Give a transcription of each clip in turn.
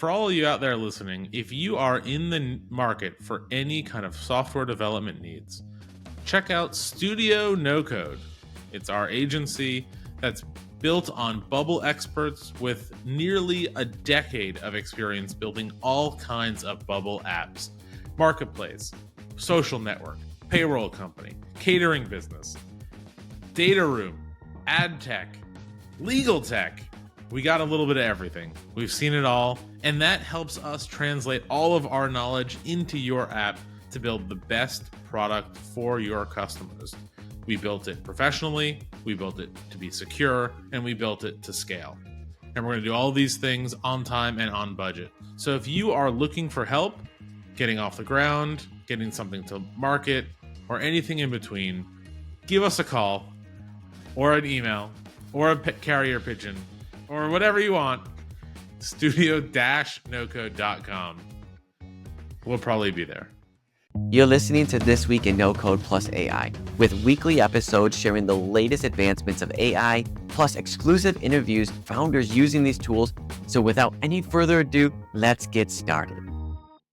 For all of you out there listening, if you are in the market for any kind of software development needs, check out Studio NoCode. It's our agency that's built on Bubble experts with nearly a decade of experience building all kinds of Bubble apps: marketplace, social network, payroll company, catering business, data room, ad tech, legal tech. We got a little bit of everything. We've seen it all, and that helps us translate all of our knowledge into your app to build the best product for your customers. We built it professionally, we built it to be secure, and we built it to scale. And we're going to do all these things on time and on budget. So if you are looking for help getting off the ground, getting something to market, or anything in between, give us a call or an email or a carrier pigeon or whatever you want. Studio-nocode.com. We'll probably be there. You're listening to This Week in No Code plus AI, with weekly episodes sharing the latest advancements of AI, plus exclusive interviews, founders using these tools. So without any further ado, let's get started.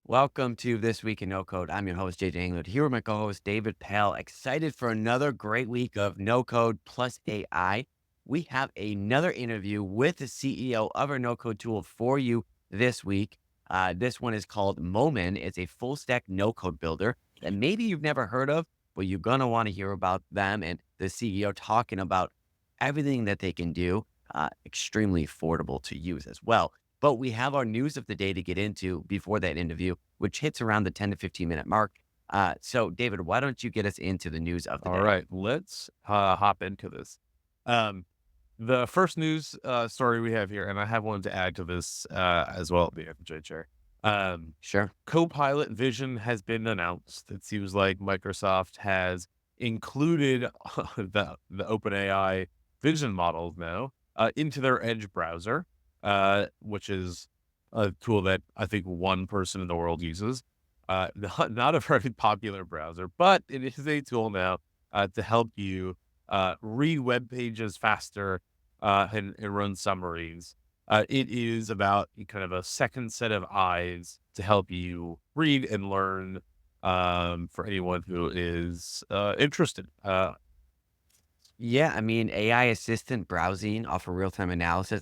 Welcome to This Week in No Code. I'm your host, JJ England, here with my co-host, David Pell. Excited for another great week of No Code plus AI. We have another interview with the CEO of our no-code tool for you this week. This one is called Momen. It's a full-stack no-code builder that maybe you've never heard of, but you're going to want to hear about them and the CEO talking about everything that they can do, extremely affordable to use as well. But we have our news of the day to get into before that interview, which hits around the 10 to 15 minute mark. So, David, why don't you get us into the news of the day? All right, let's hop into this. The first news story we have here, and I have one to add to this as well, JJ. Sure. Copilot Vision has been announced. It seems like Microsoft has included the OpenAI Vision models now into their Edge browser, which is a tool that I think one person in the world uses. Not a very popular browser, but it is a tool now to help you read web pages faster and run summaries. It is about kind of a second set of eyes to help you read and learn for anyone who is interested. Yeah, I mean, AI assistant browsing off of real-time analysis.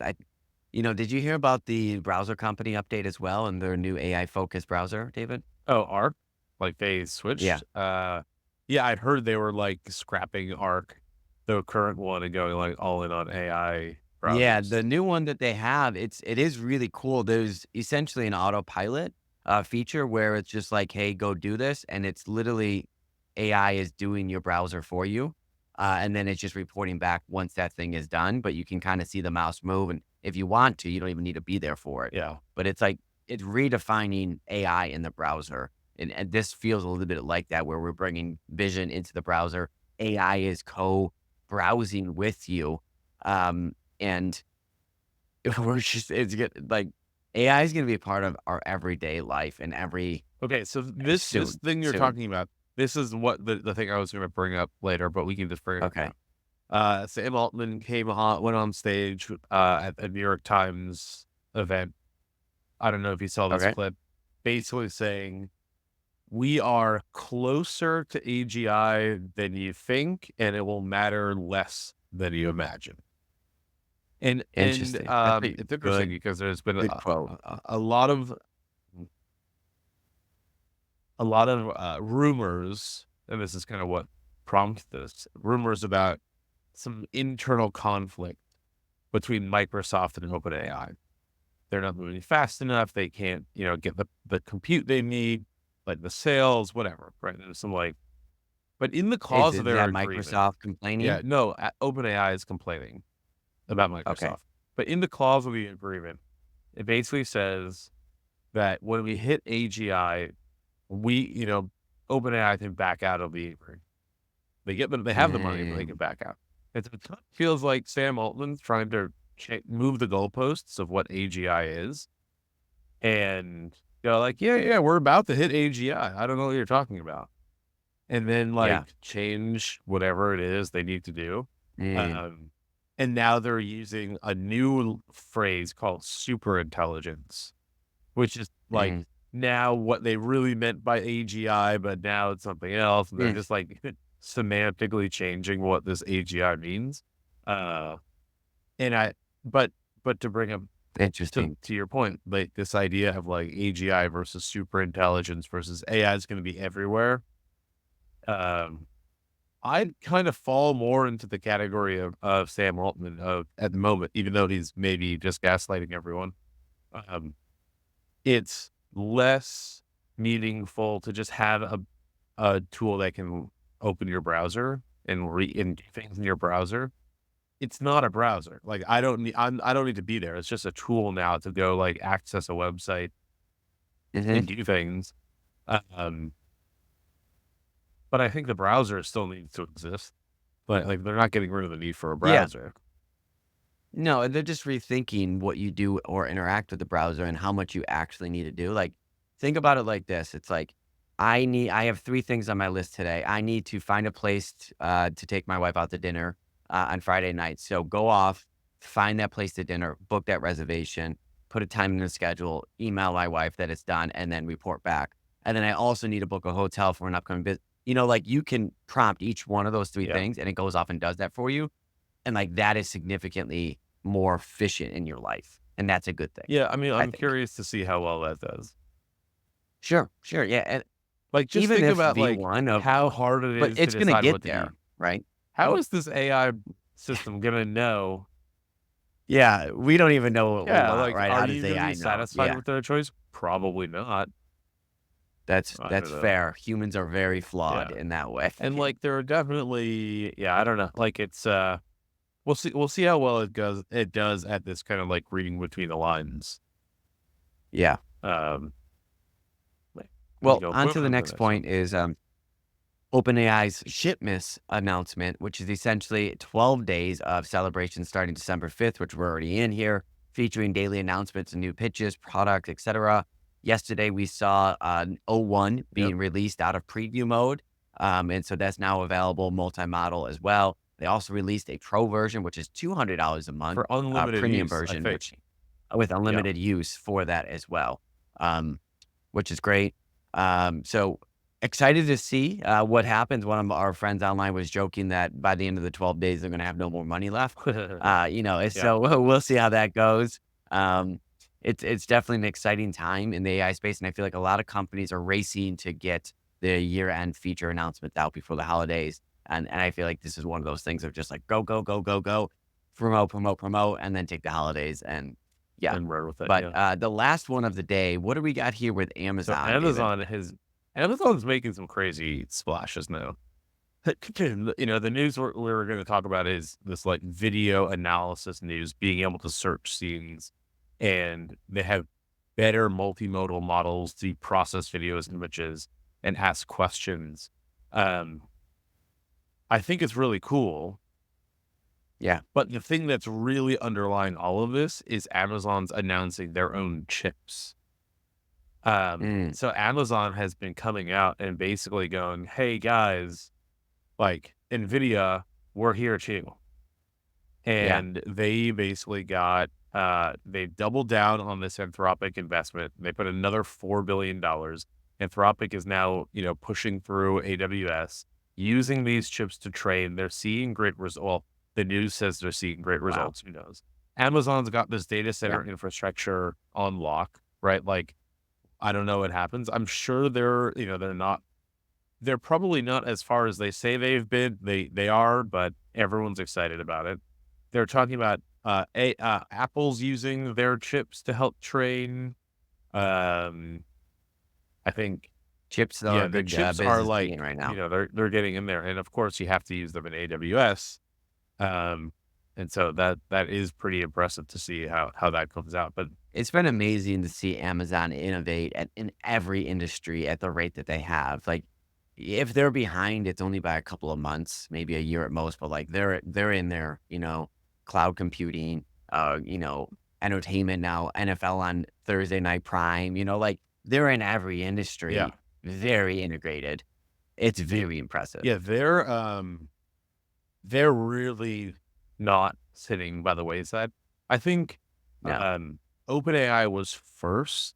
Did you hear about the browser company update as well and their new AI-focused browser, David? Oh, Arc? Like they switched? Yeah. Yeah, I'd heard they were like scrapping Arc, the current one, and going like all in on AI browsers. Yeah, the new one that they have, it is really cool. There's essentially an autopilot feature where it's just like, hey, go do this. And it's literally AI is doing your browser for you. And then it's just reporting back once that thing is done. But you can kind of see the mouse move. And if you want to, you don't even need to be there for it. Yeah. But it's like, it's redefining AI in the browser. And this feels a little bit like that, where we're bringing vision into the browser. AI is browsing with you. And it's good. Like, AI is going to be a part of our everyday life and Okay, so this thing you're talking about, this is what the thing I was going to bring up later, but we can just bring it okay. up. Sam Altman went on stage at a New York Times event. I don't know if you saw this clip, basically saying, we are closer to AGI than you think, and it will matter less than you imagine. And Interesting. it's interesting because there's been a lot of rumors, and this is kind of what prompted this, rumors about some internal conflict between Microsoft and OpenAI. They're not moving fast enough. They can't, get the compute they need, like the sales, whatever, right? There's some but in the clause of their agreement, Microsoft complaining? Yeah, no, OpenAI is complaining about Microsoft. Okay. But in the clause of the agreement, it basically says that when we hit AGI, OpenAI can back out of the agreement. They have the money, but they can back out. It feels like Sam Altman's trying to move the goalposts of what AGI is. And they're like, yeah, we're about to hit AGI. I don't know what you're talking about. And then change whatever it is they need to do. And now they're using a new phrase called superintelligence which is like now what they really meant by AGI, but now it's something else. And they're just like semantically changing what this AGI means. And but to bring up Interesting. to your point, like this idea of like AGI versus super intelligence versus AI is going to be everywhere. I'd kind of fall more into the category of Sam Altman at the moment, even though he's maybe just gaslighting everyone. It's less meaningful to just have a tool that can open your browser and do things in your browser. It's not a browser. Like I don't need to be there. It's just a tool now to go like access a website and do things. But I think the browser still needs to exist. But like they're not getting rid of the need for a Yeah. browser. No, they're just rethinking what you do or interact with the browser and how much you actually need to do. Like, think about it like this. It's like, I have 3 things on my list today. I need to find a place to take my wife out to dinner on Friday night. So go off, find that place to dinner, book that reservation, put a time in the schedule, email my wife that it's done, and then report back. And then I also need to book a hotel for an upcoming visit. Like you can prompt each one of those 3 Yeah. things and it goes off and does that for you. And like that is significantly more efficient in your life. And that's a good thing, Yeah, I mean, I I'm think. curious to see how well that does. Sure, sure. Yeah. And Like, just even think if about like V1 of, how hard it but is to it's going to decide get what to there, eat. right? How is this AI system gonna know? Yeah. We don't even know what we Yeah, want, like, right? are How does you gonna be AI know? satisfied Yeah. with their choice? Probably not. I That's don't know. fair. Humans are very flawed Yeah. in that way. And like there are definitely I don't know. Like it's we'll see how well it does at this kind of like reading between the lines. Yeah. Um like, Well, go on to the to the next next one. point is OpenAI's Shipmas announcement, which is essentially 12 days of celebration starting December 5th, which we're already in here, featuring daily announcements and new pitches, products, etc. Yesterday, we saw O1 Yep. being released out of preview mode. And so that's now available multi-model as well. They also released a pro version, which is $200 a month, For unlimited premium use, I version, think. which with Yeah. unlimited use for that as well, which is great. So excited to see what happens. One of our friends online was joking that by the end of the 12 days, they're going to have no more money left. Yeah. So we'll see how that goes. It's definitely an exciting time in the AI space, and I feel like a lot of companies are racing to get the year-end feature announcements out before the holidays. And I feel like this is one of those things of just like go, go, go, go, go, promote, and then take the holidays. And yeah. And run with it. But Yeah. the last one of the day, what do we got here with So Amazon, David? Amazon's making some crazy splashes now. The news we're going to talk about is this like video analysis news, being able to search scenes, and they have better multimodal models to process videos and images and ask questions. I think it's really cool. Yeah. But the thing that's really underlying all of this is Amazon's announcing their own chips. So Amazon has been coming out and basically going, "Hey guys, like NVIDIA, we're here too." Yeah. And they basically they doubled down on this Anthropic investment. They put another $4 billion. Anthropic is now, pushing through AWS, using these chips to train. They're seeing great results. Well, the news says they're seeing great Wow. results. Who knows? Amazon's got this data Yeah. center infrastructure on lock, right? Like, I don't know what happens. I'm sure they're probably not as far as they say they've been. They are, but everyone's excited about it. They're talking about Apple's using their chips to help train. I think Chips are a the good chips are business to be like, in right now. they're getting in there, and of course you have to use them in AWS. And so that is pretty impressive to see how that comes out. But It's been amazing to see Amazon innovate in every industry at the rate that they have. Like, if they're behind, it's only by a couple of months, maybe a year at most. But like they're in there, cloud computing, entertainment now, NFL on Thursday Night Prime. Like they're in every industry, yeah, very integrated. It's very impressive. yeah, they're really not sitting by the wayside. I think No. OpenAI was first,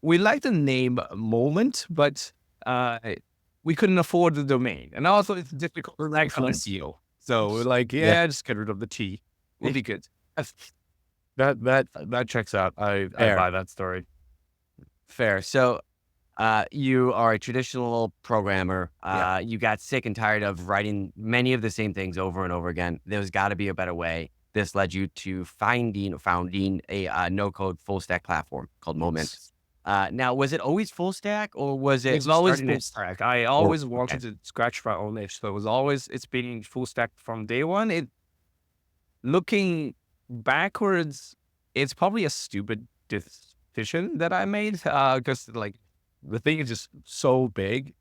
we like the name Moment, but we couldn't afford the domain, and also it's difficult to like from SEO. So we're like, just get rid of the T. We'll be good. That checks out. I buy that story. Fair. So you are a traditional programmer. You got sick and tired of writing many of the same things over and over again. There's got to be a better way. This led you to founding a no-code full-stack platform called Moment. Now, was it always full stack, or was it? It's always starting full stack. I always wanted to scratch my own niche, so it's been full stack from day one. Looking backwards, it's probably a stupid decision that I made because like the thing is just so big,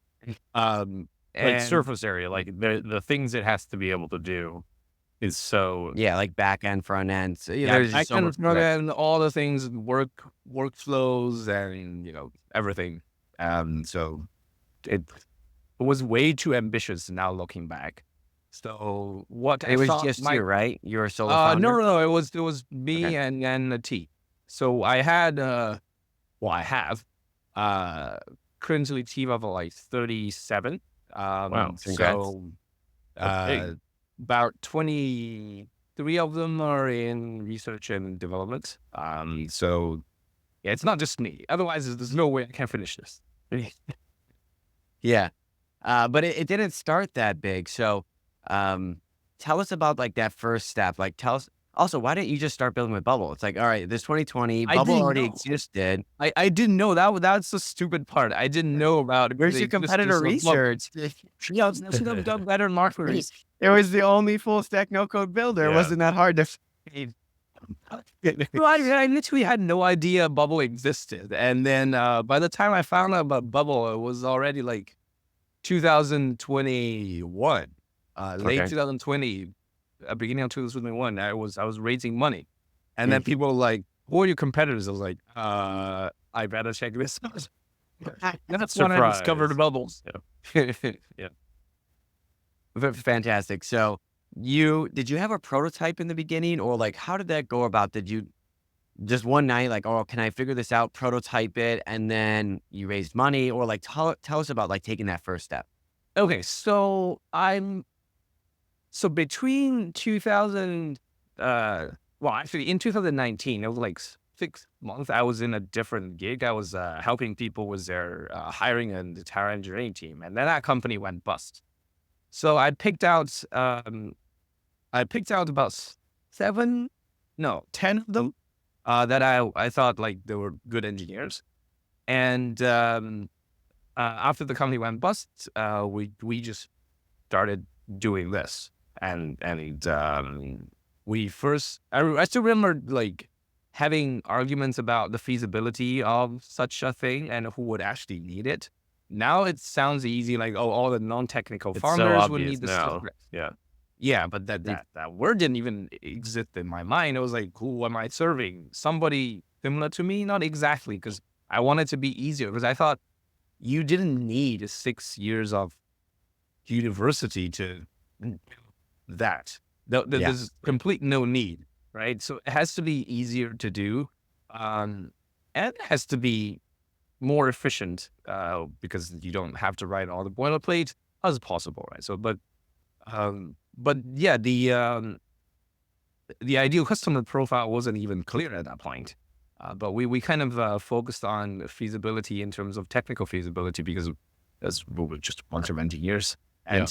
Like surface area, like the things it has to be able to do is so like back end, front end. So, there's just so much and all the things, workflows, and everything. So it was way too ambitious. Now looking back, so what it was just you, right? You were a solo founder? No. It was me and a T. So I had I have currently team of like 37. Wow, so about 23 of them are in research and development. So it's not just me. Otherwise, there's no way I can finish this. But it didn't start that big. So tell us about like that first step. Like tell us also, why didn't you just start building with Bubble? It's like, all right, this 2020 Bubble already existed. I didn't know that. That's the stupid part. I didn't know about it. Where's your competitor research? Done better marketers. It was the only full stack no code builder. It wasn't that hard to. I literally had no idea Bubble existed. And then by the time I found out about Bubble, it was already like 2021, late 2020, beginning of 2021. I was raising money, and then people were like, "Who are your competitors?" I was like, "I better check this out." That's when I discovered Bubbles. Fantastic. So did you have a prototype in the beginning, or like how did that go about? Did you just one night like, oh, can I figure this out, prototype it, and then you raised money, or like tell us about like taking that first step? Okay, so between 2000, actually in 2019, it was like 6 months. I was in a different gig. I was helping people with their hiring and the entire engineering team, and then that company went bust. So I picked out about 10 of them that I thought like they were good engineers, and after the company went bust, we just started doing this, and we first I still remember like having arguments about the feasibility of such a thing and who would actually need it. Now it sounds easy, like all the non-technical farmers would need this stuff. Yeah, but that word didn't even exist in my mind. It was like, who am I serving? Somebody similar to me? Not exactly, because I wanted to be easier. Because I thought you didn't need 6 years of university to that. There's complete no need, right? So it has to be easier to do, and it has to be more efficient because you don't have to write all the boilerplate as possible, right? So, but yeah, the ideal customer profile wasn't even clear at that point. But we kind of focused on feasibility in terms of technical feasibility because we were just a bunch of engineers, and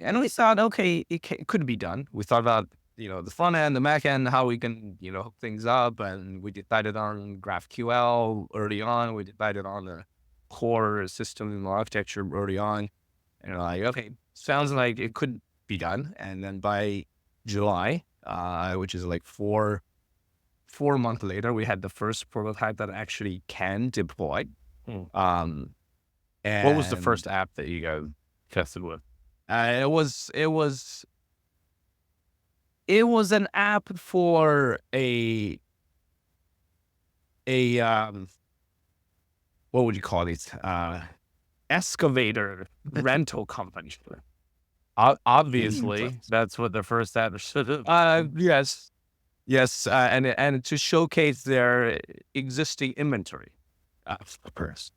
we thought, okay, it could be done. We thought about the front end, the back end, how we can hook things up, and we decided on GraphQL early on. We decided on the core system architecture early on, and like, okay, sounds like it could be done. And then by July, which is like 4 months later, we had the first prototype that actually can deploy. And what was the first app that you guys tested with? It was an app for a what would you call it? Excavator rental company. Obviously, that's what the first app should have. Yes. Yes, and to showcase their existing inventory. Of course.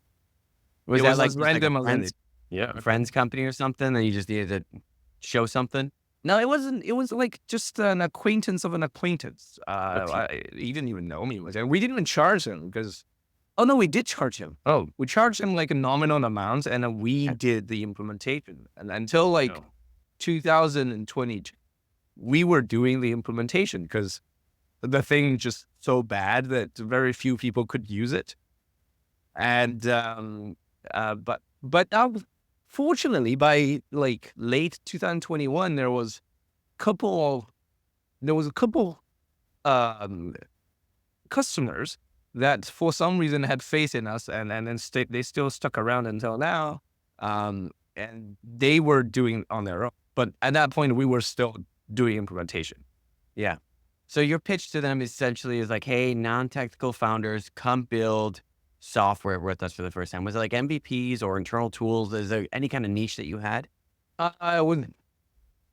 Was It that was like as just like random a as friend's, Yeah. friend's company or something, and you just needed to show something? No, it wasn't. It was like just an acquaintance of an acquaintance. Okay. He didn't even know me, and we didn't even charge him because. Oh no, we did charge him. Oh, we charged him like a nominal amount, and then we did the implementation. And until like No. 2022, we were doing the implementation because the thing just so bad that very few people could use it. And fortunately, by like late 2021, there was a couple um, customers that for some reason had faith in us, and then they still stuck around until now. And they were doing on their own, but at that point, we were still doing implementation. Yeah. So your pitch to them essentially is like, hey, non-technical founders, come build software with us for the first time. Was it like MVPs or internal tools? Is there any kind of niche that you had? I would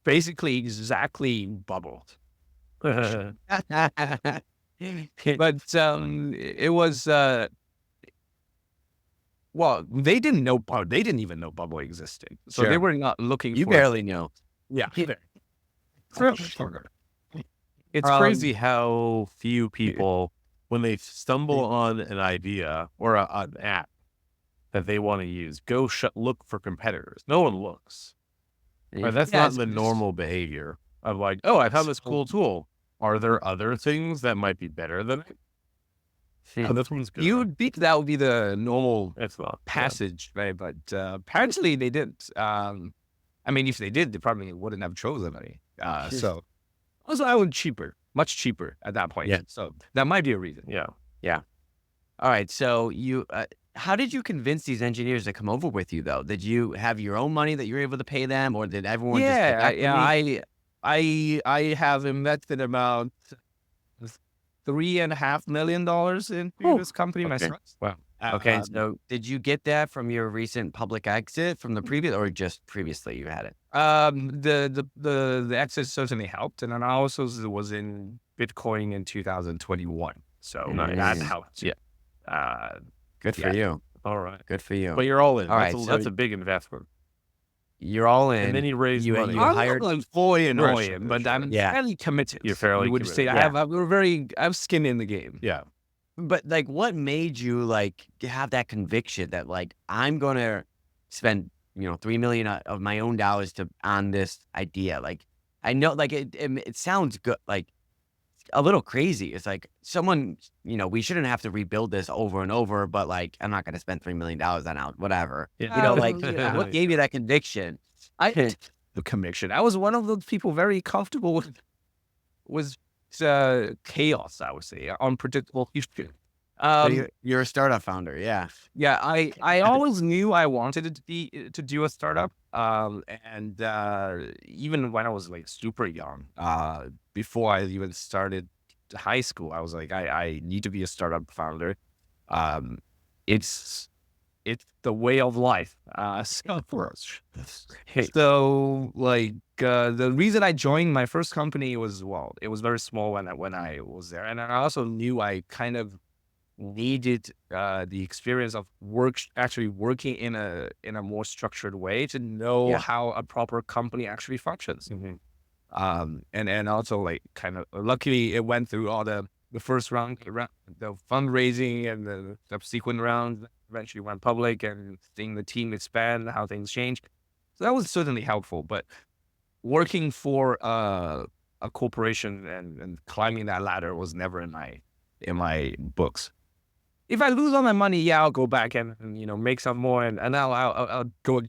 basically exactly bubbled. But it was well, they didn't know. They didn't even know Bubble existed, so they Sure. were not looking. You for barely know. Yeah. It's crazy how few people, when they stumble on an idea or an app that they want to use, go look for competitors. No one looks. Right? That's Yeah, not it's the just- normal behavior of like, oh, I have this cool tool. Are there other things that might be better than it? Oh, this one's good. You would think that would be the normal It's not. passage, right? But apparently they didn't. I mean, if they did, they probably wouldn't have chosen any. So also, I was cheaper, much cheaper at that point. Yeah. So that might be a reason. Yeah. All right. So how did you convince these engineers to come over with you, though? Did you have your own money that you were able to pay them, or did everyone just Yeah, give equity? I have invested about $3.5 million in this company okay. myself. Wow. Okay. So did you get that from your recent public exit from the previous, or just previously you had it? The exit certainly helped, and then I also was in Bitcoin in 2021, so Nice. that helped. Yeah. Good for you. All right. Good for you. But you're all in. All That's, right, that's so- a big investment. You're all in. And then you raised you, money. you I'm hired. not fully Right, annoying, but I'm Yeah. fairly committed. You're fairly You would say committed. I have skin in the game. Yeah. But like, what made you like have that conviction that like I'm gonna spend $3 million of my own dollars on this idea? Like, I know like it sounds good, like a little crazy. It's like someone we shouldn't have to rebuild this over and over, but like I'm not gonna spend $3 million on out whatever. Yeah. Like Yeah. what gave you that conviction? The conviction. I was one of those people very comfortable with chaos. I would say unpredictable future. You're a startup founder, yeah. Yeah, I always knew I wanted it to do a startup. And even when I was like super young, before I even started high school, I was like, I need to be a startup founder. It's the way of life. So like the reason I joined my first company was it was very small when I was there, and I also knew I kind of needed the experience of actually working in a more structured way to know how a proper company actually functions. Mm-hmm. And also like kind of luckily it went through all the first round, the fundraising and the subsequent rounds, eventually went public, and seeing the team expand, how things change. So that was certainly helpful. But working for a corporation and climbing that ladder was never in my books. If I lose all my money, I'll go back and make some more, and I'll go.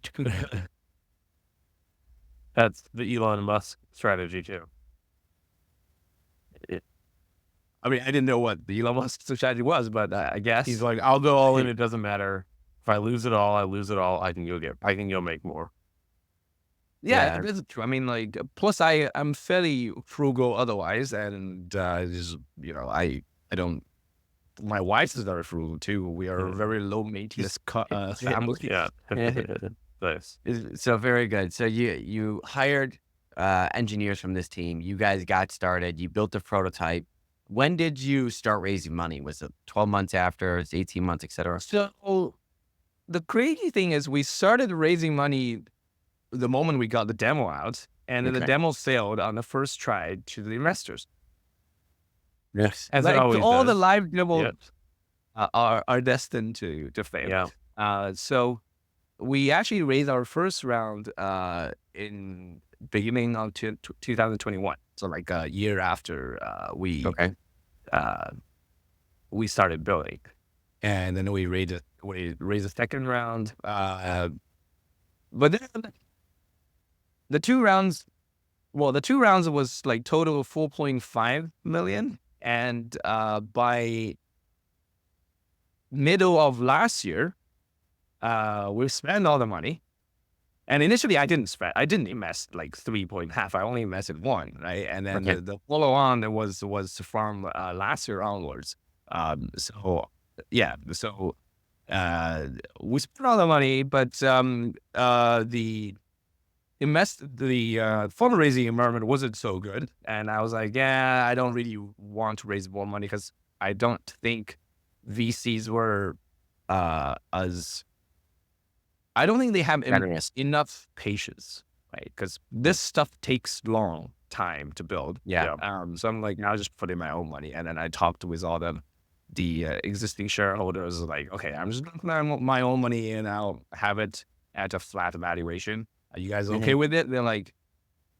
That's the Elon Musk strategy too. I mean, I didn't know what the Elon Musk strategy was, but I guess He's like, I'll go all in. It doesn't matter. If I lose it all, I lose it all. I can go make more. Yeah, that's true. I mean, like, plus I'm fairly frugal otherwise, and just I don't. My wife is very frugal too. We are a very low maintenance family. Yeah. Nice. So very good. So you hired engineers from this team. You guys got started. You built a prototype. When did you start raising money? Was it 12 months after, 18 months, et cetera? So the crazy thing is we started raising money the moment we got the demo out, and then the Okay. demo failed on the first try to the investors. Yes. As it Like always all the does. live demos Yeah. are destined to fail. Yeah. So we actually raised our first round in beginning of 2021. So like a year after Okay. we started building, and then we raised a second round. But then the two rounds was like total of 4.5 million, and by middle of last year, we spent all the money. And initially, I didn't invest like 3.5. I only invested 1, right? And then Okay. the follow on was from last year onwards. So yeah, so we spent all the money, but the fundraising environment wasn't so good, and I was like, yeah, I don't really want to raise more money because I don't think VCs were as I don't think they have Generous. enough patience, right? Because this stuff takes long time to build. Yeah. So I'm like, I'll just put in my own money, and then I talked with all the existing shareholders. Like, okay, I'm just gonna put my own money in. I'll have it at a flat valuation. Are you guys okay with it? They're like,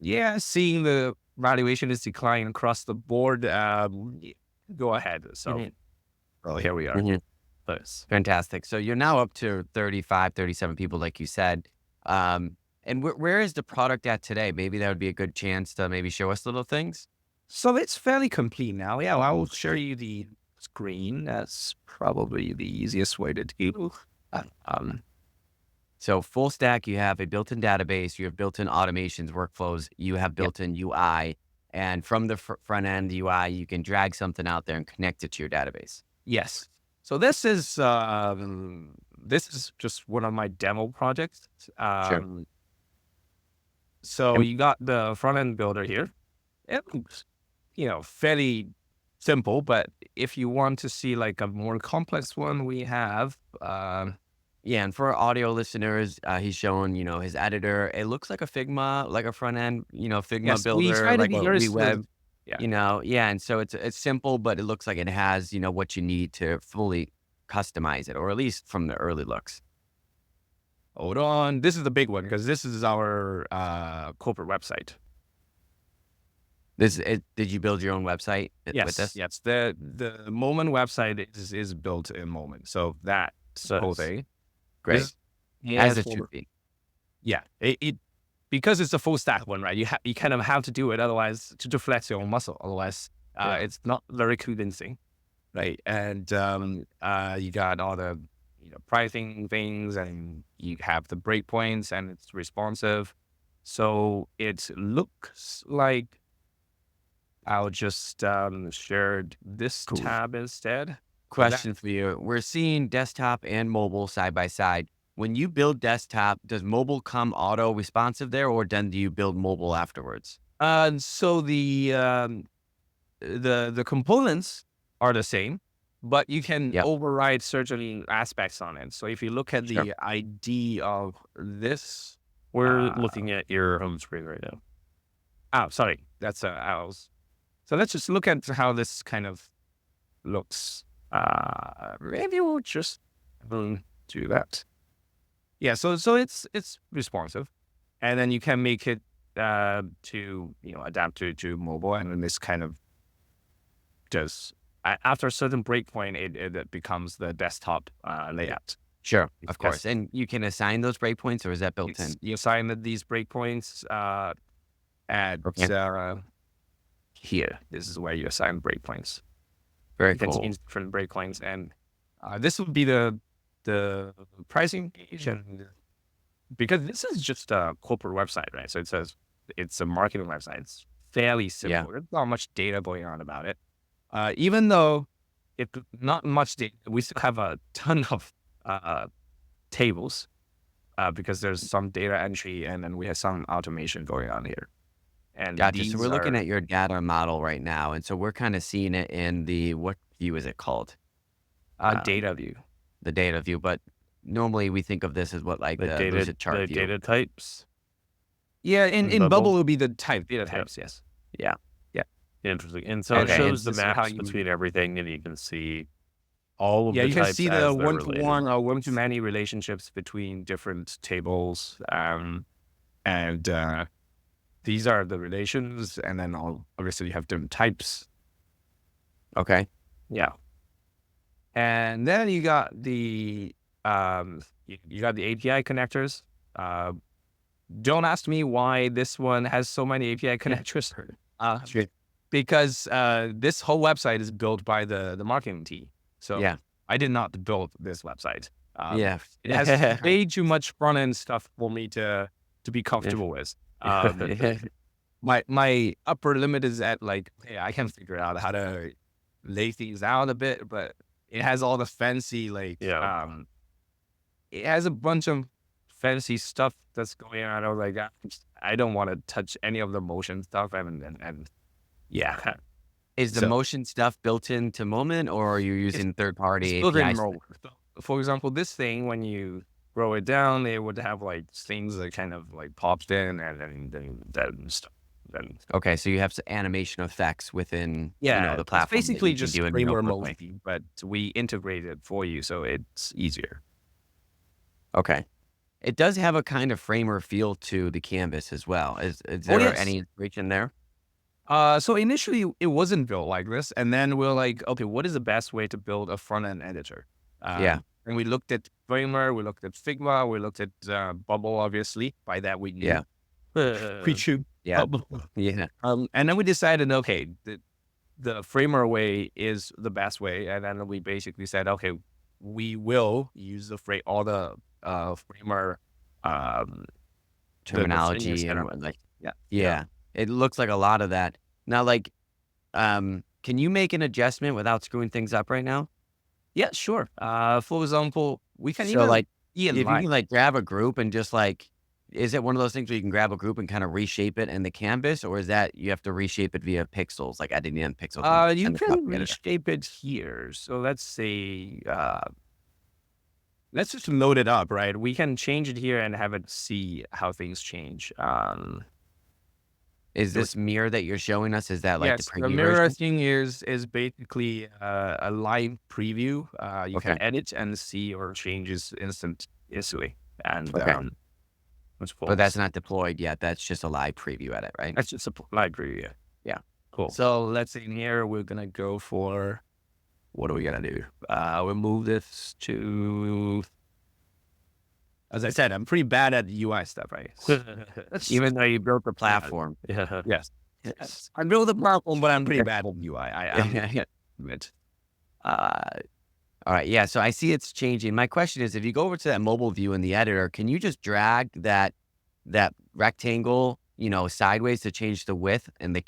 yeah. Seeing the valuation is declining across the board, go ahead. So, well, here we are. Mhm. Nice. Fantastic. So you're now up to 35, 37 people, like you said. And where is the product at today? Maybe that would be a good chance to maybe show us little things. So it's fairly complete now. Yeah, I will show you the screen. That's probably the easiest way to do. So full stack, you have a built-in database, you have built-in automations, workflows, you have built-in UI, and from the front end UI, you can drag something out there and connect it to your database. Yes. So this is just one of my demo projects. So you got the front end builder here. It's, fairly simple, but if you want to see like a more complex one, we have Yeah, and for our audio listeners, he's showing, his editor. It looks like a Figma, like a front end, Figma yes, we builder, try to like be a very web, yeah. yeah. And so it's simple, but it looks like it has, what you need to fully customize it, or at least from the early looks. Hold on. This is the big one because this is our corporate website. Did you build your own website with this? Yes. The Momen website is built in Momen, so that's the whole thing. Great. As it should be. Yeah, it because it's a full stack one, right? You kind of have to do it, otherwise to flex your own muscle. Otherwise, it's not very convincing, right? And you got all the pricing things, and you have the breakpoints, and it's responsive. So it looks like I'll just share this tab instead. Question for you. We're seeing desktop and mobile side by side. When you build desktop, does mobile come auto responsive there, or then do you build mobile afterwards? So the components are the same, but you can override certain aspects on it. So if you look at the ID of this, we're looking at your home screen right now. Oh, sorry, that's ours. So let's just look at how this kind of looks. Maybe we'll just do that. Yeah, so it's responsive, and then you can make it to adapt to mobile, and then this kind of does after a certain breakpoint, it becomes the desktop layout. Sure, of course, and you can assign those breakpoints, or is that built in? You assign these breakpoints at here. This is where you assign breakpoints. Very cool. Contains different breakpoints, and this would be the pricing page, and because this is just a corporate website, right? So it says it's a marketing website. It's fairly simple. There's not much data going on about it. Even though it's not much data, we still have a ton of tables because there's some data entry, and then we have some automation going on here. And Gotcha. So these we're looking are at your data model right now, and so we're kind of seeing it in the what view is it called? data view. The data view, but normally we think of this as what like The the data, lucid chart the view. data types. Yeah, in Bubble. bubble will be the data types. Yes. Yeah. Interesting. And so And it Okay, shows the this is how maps you- between everything, and you can see all of Yeah, the you can types see as the they're one-to-one related. or one-to-many relationships between different tables. And these are the relations, and then obviously you have different types. Okay. Yeah. And then you got the you got the API connectors. Don't ask me why this one has so many API connectors. Because this whole website is built by the marketing team. So Yeah. I did not build this website. Yeah. It has way too much front end stuff for me to be comfortable with. My upper limit is at like, hey, I can figure out how to lay things out a bit, but it has all the fancy it has a bunch of fancy stuff that's going on. I was like, I don't want to touch any of the motion stuff, and yeah. Is the So- motion stuff built into Moment, or are you using third-party It's built in APIs? Mo. For example, this thing, when you roll it down, it would have like things that kind of like popped in and then stuff. Then Okay, so you have some animation effects within the it's platform. that basically you can just do in framework Notebook mode, Link. but we integrate it for you, so it's easier. Okay. It does have a kind of framer feel to the canvas as well. Is there yes. any inspiration there? So initially it wasn't built like this, and then we're like, okay, what is the best way to build a front end editor? Yeah. And we looked at Framer, we looked at Figma, we looked at Bubble. Obviously, by that we knew. We choose Yeah. Bubble. Yeah. And then we decided, okay, the Framer way is the best way, and then we basically said, okay, we will use all the Framer Terminology and what, like, yeah. It looks like a lot of that. Now, like, can you make an adjustment without screwing things up right now? Yeah, sure. For example, we can So, even like, be if in you line. can like grab a group and just like, is it one of those things where you can grab a group and kind of reshape it in the canvas, or is that you have to reshape it via pixels, like editing in pixels? You and the can copy editor? reshape it here. So let's say, let's just load it up, right? We can change it here and have it see how things change. Is this mirror that you're showing us? Is that like Yes, the the preview mirror version? thing is basically a live preview. You can Okay. edit and see your changes instantly. And Okay. But that's not not deployed yet. That's just a live preview edit, right? that's just a live preview. Yeah. Cool. So let's say in here we're gonna go for, what are we gonna do? We'll move this to, as I said, I'm pretty bad at UI stuff, right? Even though you built the platform. Yeah. Yes. I build the platform, but I'm pretty bad at UI. I admit. All right. Yeah. So I see it's changing. My question is, if you go over to that mobile view in the editor, can you just drag that rectangle, sideways to change the width in the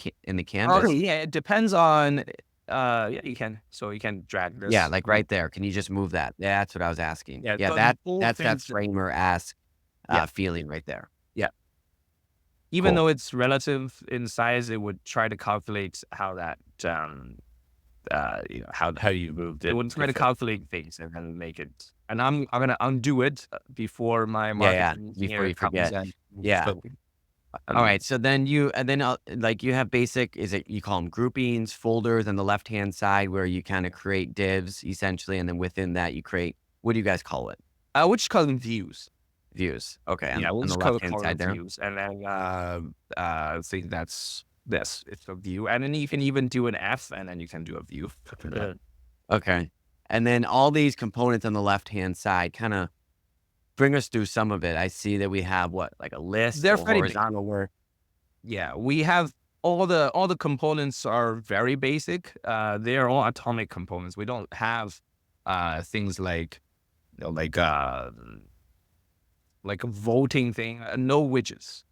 canvas? Okay, yeah, it depends on. Yeah, you can. So you can drag this. Yeah, like right there. Can you just move that? Yeah, that's what I was asking. Yeah, Yeah, so that's both that things- framer-esque Yeah. feeling right there. Even Cool. though it's relative in size, it would try to calculate how that, how you moved it. It would try to calculate things and then make it. And I'm gonna undo it before my marketing before you comes forget. in. Yeah. So, All right. So then you have basic, you call them groupings, folders on the left-hand side where you kind of create divs essentially. And then within that you create, what do you guys call it? which call them views. Views. Okay. Yeah, we'll on the just call left-hand side there. views, and then I think that's this. It's a view, and then you can even do an F, and then you can do a view. Okay. And then all these components on the left-hand side, kind of bring us through some of it. I see that we have like a list. They're or pretty big. horizontal work. Yeah, we have all the components are very basic. They are all atomic components. We don't have things like like a voting thing. No widgets,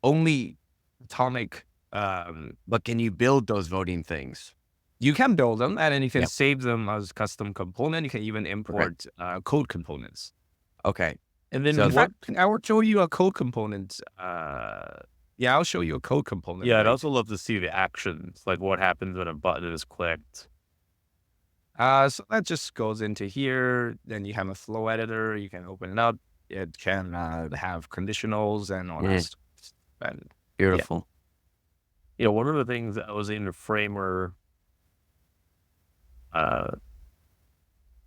only atomic. But can you build those voting things? You can build them, and then you can Yep. save them as custom component. You can even import code components. Okay. And then So in fact, I will show you a code component Yeah, I'll show you a code component. Yeah, I'd right? also love to see the actions, like what happens when a button is clicked. So that just goes into here. Then you have a flow editor. You can open it up. It can have conditionals and all Yeah, that stuff. And beautiful. One of the things that was in Framer, uh,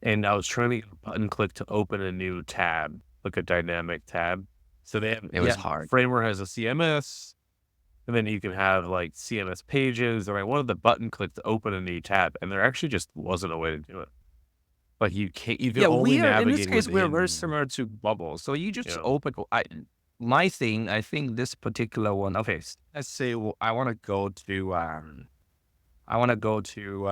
and I was trying to get a button click to open a new tab, like a dynamic tab. So they have, It was hard. Framer has a CMS, and then you can have like CMS pages, or I wanted the button click to open a new tab, and there actually just wasn't a way to do it. Like you can only we are in this navigate case. We're very within. similar to Bubble. So you just Yeah. open. My thing. I think this particular one. Okay, let's say I want to go to. I want to go to.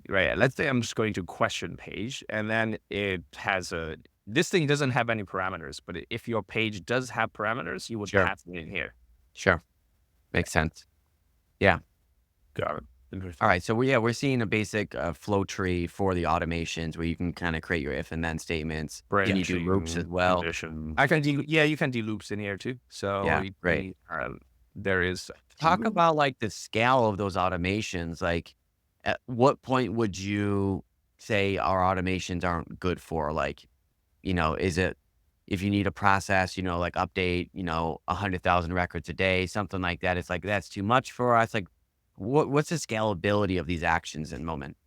Right. Let's say I'm just going to question page, and then it has a. This thing doesn't have any parameters, but if your page does have parameters, you would Sure. pass it in here. Sure. Makes sense. Got it. Interesting. All right. So we're seeing a basic flow tree for the automations where you can kind of create your if and then statements. Can you do loops as well? Conditions. I can do. Yeah, you can do loops in here too. So Yeah, great. there is. Talk about like the scale of those automations. Like, at what point would you say our automations aren't good for? Like, is it if you need a process, like update, 100,000 records a day, something like that? It's like that's too much for us. Like, what's the scalability of these actions in Moment?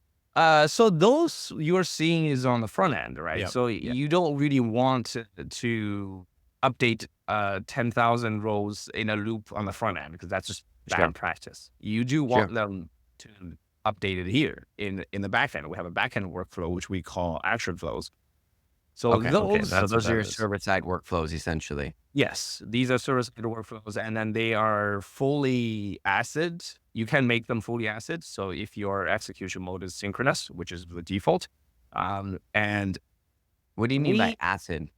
So those you're seeing is on the front end, right? Yep. So you don't really want to update 10,000 rows in a loop on the front end because that's just bad Sure. practice. You do want them to update it here in the backend. We have a backend workflow which we call action flows. So Okay. those, So those are your server-side workflows, essentially. yes, these are server-side workflows, and then they are fully ACID. You can make them fully ACID. So if your execution mode is synchronous, which is the default, and What do you mean by acid?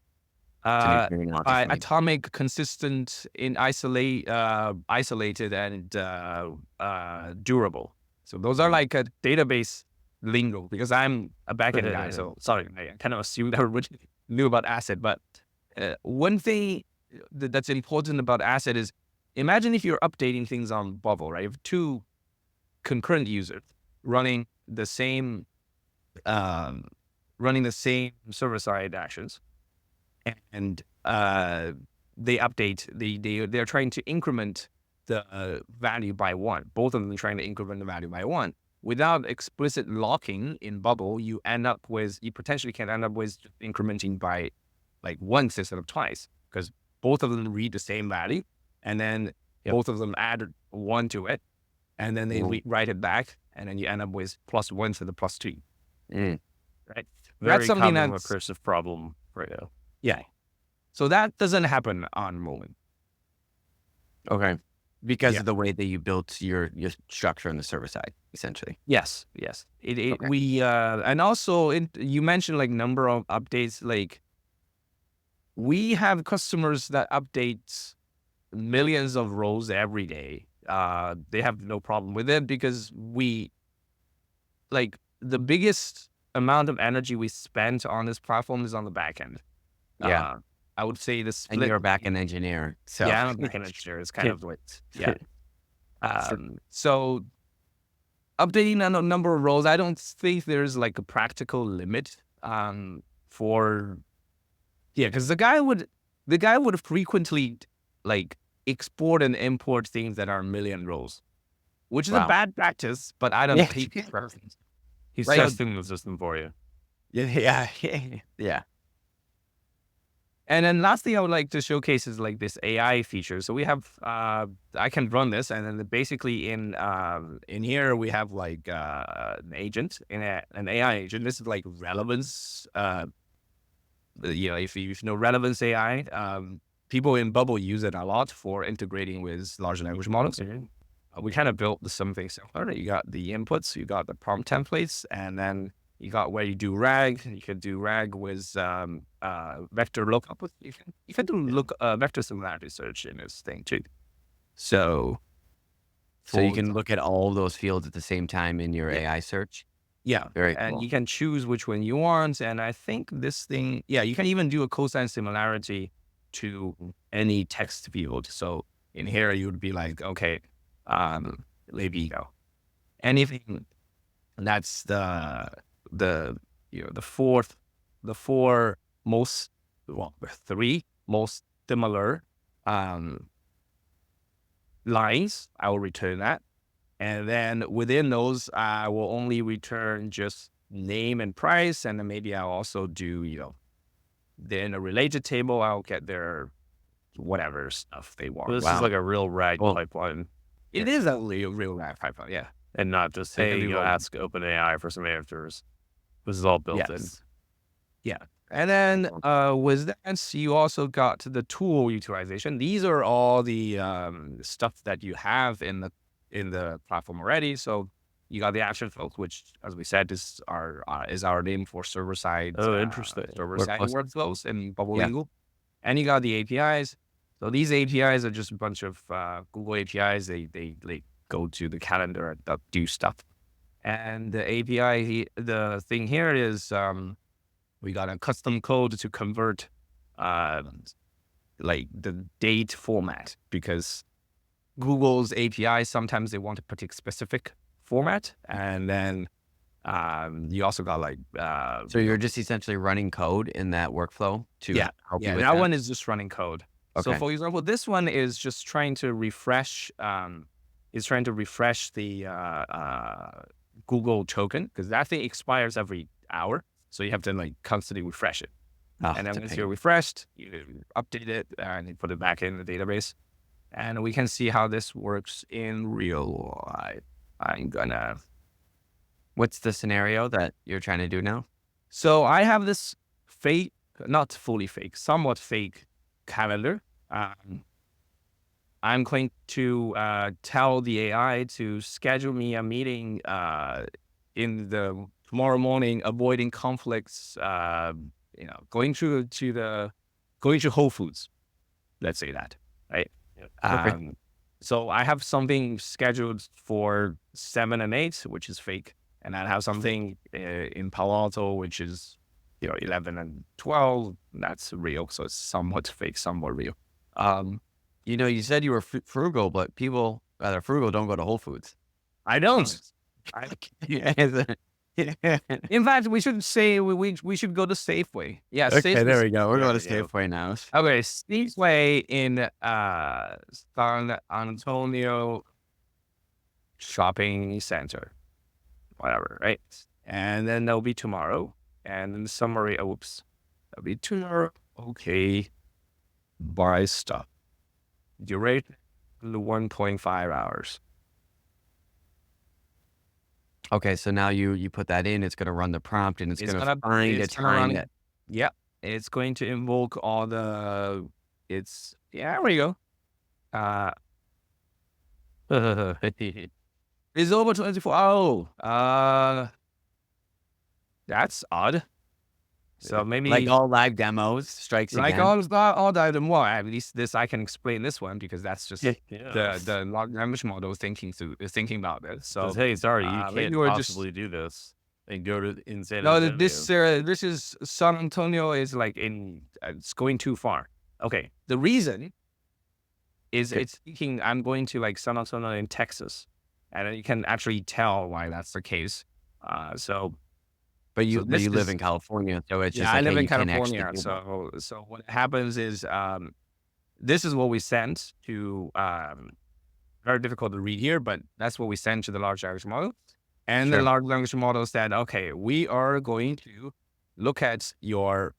by atomic, consistent, in isolated, and durable. So those are like a database lingo because I'm a backend guy. So sorry, I kind of assumed everybody knew about ACID. But one thing that's important about ACID is imagine if you're updating things on Bubble, right? You have two concurrent users running the same server-side actions, and they update. They're trying to increment the value by one. Both of them trying to increment the value by one. Without explicit locking in Bubble, you potentially can end up with incrementing by like once instead of twice because both of them read the same value, and then both of them add one to it, and then they write it back, and then you end up with +1 instead of +2. Right? Very That's something common that's recursive problem right now. Yeah. So that doesn't happen on Momen. Okay. Because of the way that you built your structure on the server side, essentially. Yes. We and also you mentioned like number of updates. Like we have customers that update millions of rows every day. They have no problem with it because we like the biggest amount of energy we spend on this platform is on the back end. Yeah. I would say the split. And you're a backend engineer. So Yeah, I'm a backend engineer. It's kind of what. Yeah. So updating a number of roles, I don't think there's like a practical limit for. Yeah, because the guy would frequently like export and import things that are a million rows, which is a bad practice. But I don't think He's Right. testing the system for you. yeah. And then lastly, I would like to showcase is like this AI feature. So we have, I can run this, and then basically in here we have like an agent, an AI agent. This is like relevance. If you know relevance AI, people in Bubble use it a lot for integrating with large language models. We kind of built something similar. You got the inputs, you got the prompt templates, and then you got where you do RAG. You can do RAG with vector lookup. You can do vector similarity search in this thing too. So you can look at all of those fields at the same time in your AI search? Yeah. Very And cool. you can choose which one you want. And I think this thing, you can even do a cosine similarity to any text field. So in here, you would be like, okay, maybe, anything that's the three most similar lines, I will return that. And then within those, I will only return just name and price. And then maybe I'll also do, then a related table, I'll get their whatever stuff they want. Well, this is Wow. like a real RAG Cool. pipeline, It is a real RAG pipeline, yeah. and not just They can hey, do both. ask OpenAI for some answers. This is all built in. Yes. Yeah. And then with that, you also got the tool utilization. These are all the stuff that you have in the platform already. So you got the action flows, which, as we said, is our name for server side. Oh, interesting. Server side workflows in Bubble Yeah. Lingual. And you got the APIs. So these APIs are just a bunch of Google APIs. They go to the calendar and do stuff. And the API, the thing here is we got a custom code to convert like the date format, because Google's API, sometimes they want a particular specific format. And then you also got like... So you're just essentially running code in that workflow to help you with that one is just running code. So Okay. for example, this one is just trying to refresh, the Google token, because that thing expires every hour. So you have to like constantly refresh it. Oh, And then it's a once pain. you're refreshed, you update it and you put it back in the database. And we can see how this works in real life. What's the scenario that you're trying to do now? So I have this fake, not fully fake, somewhat fake calendar. I'm going to tell the AI to schedule me a meeting in the tomorrow morning, avoiding conflicts. Going to Whole Foods. Let's say that, right? Okay. So I have something scheduled for 7 and 8, which is fake, and I have something in Palo Alto, which is 11 and 12. That's real, so it's somewhat fake, somewhat real. You said you were frugal, but people that are frugal don't go to Whole Foods. I don't. In fact, we should say we should go to Safeway. Yeah, Okay, there we go. We're There going to we go. Safeway now. Okay, Safeway in San Antonio shopping center, whatever, right? And then there'll be tomorrow, and then the summary. Oops, that'll be tomorrow. Okay, buy stuff. Duration 1.5 hours. Okay, so now you put that in. It's going to run the prompt, and it's going to find a time that. Yep, it's going to invoke all the. There we go. It's over 24. Oh, that's odd. So maybe Like all live demos, strikes like again. all that and more. At least this I can explain this one, because that's just the large language model is thinking about this. So hey, sorry, you maybe can't we're possibly do this and go to insane. no, this is San Antonio is like it's going too far. Okay, the reason is it's thinking I'm going to like San Antonio in Texas, and then you can actually tell why that's the case. But you this live is- in California, so it's just I like, live hey, in you can't actually California, do that. so what happens is this is what we sent to very difficult to read here, but that's what we sent to the large language model. And the Sure. large language model said, okay, we are going to look at your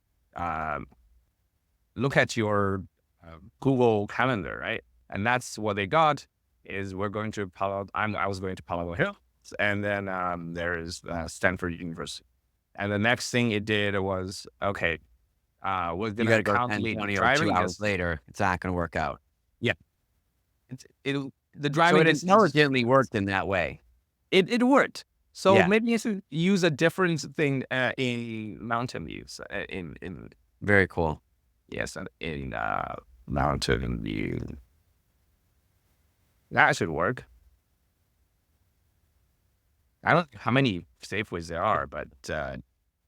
Google Calendar, right? And that's what they got is we're going to I was going to Palo Alto Hill, and then there is Stanford University. And the next thing it did was, okay, we're You going got to to go 10, calculate 20, or driving. 2 hours later. It's not going to work out. The So driving it distance- intelligently worked in that way. It worked. So Yeah. maybe you should use a different thing in Mountain Views. In Very cool. yes, in Mountain View. That should work. I don't know how many Safeways there are, but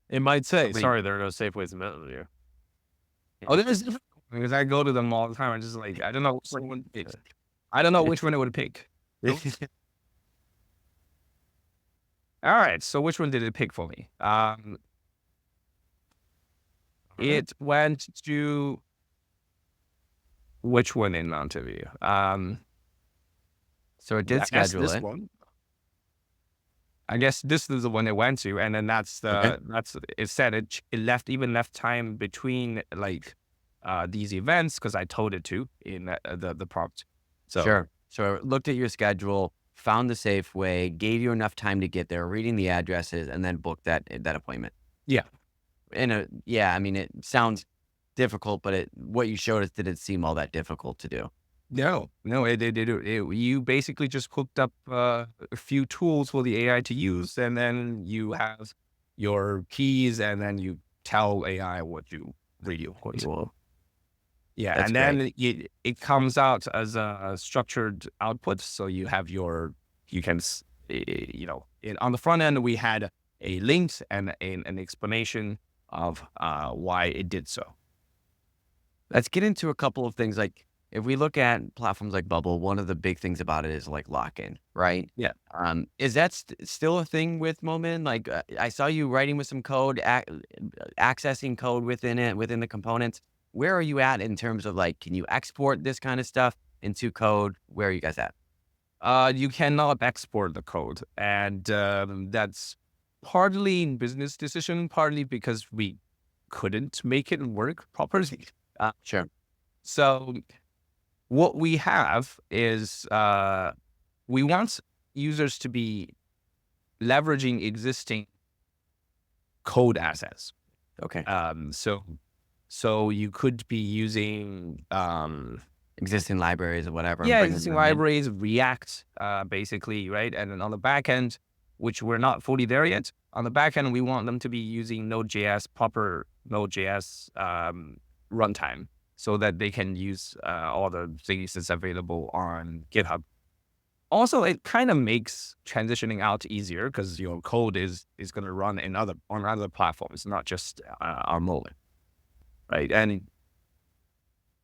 It might say, Somebody- sorry, there are no Safeways in Mountain View. oh, there's different, because I go to them all the time. I'm just like, I don't know which one. I don't know which one it would pick. All right, so which one did it pick for me? It went to which one in Mountain View? So it did I guess schedule this it. one. I guess this is the one it went to, and then that's the it said it left time between like these events because I told it to in the prompt. So Sure. So it looked at your schedule, found the Safeway, gave you enough time to get there, reading the addresses, and then booked that appointment. Yeah. I mean, it sounds difficult, but what you showed us didn't seem all that difficult to do. No, you basically just hooked up a few tools for the AI to use, and then you have your keys, and then you tell AI what you really want. Yeah, That's and then it comes out as a structured output. So you have on the front end, we had a link and an explanation of why it did so. Let's get into a couple of things. Like if we look at platforms like Bubble, one of the big things about it is like lock-in, right? Yeah. Is that still a thing with Momen? Like I saw you writing with some code, accessing code within the components. Where are you at in terms of like, can you export this kind of stuff into code? Where are you guys at? You cannot export the code, and that's partly business decision, partly because we couldn't make it work properly. Sure. So what we have is we want users to be leveraging existing code assets. Okay. So you could be using Existing libraries or whatever. existing libraries, React, basically, right? And then on the back end, which we're not fully there yet, on the back end, we want them to be using Node.js, proper Node.js runtime, so that they can use all the things that's available on GitHub. Also, it kind of makes transitioning out easier because your code is going to run on other platforms, not just our Momen, right? And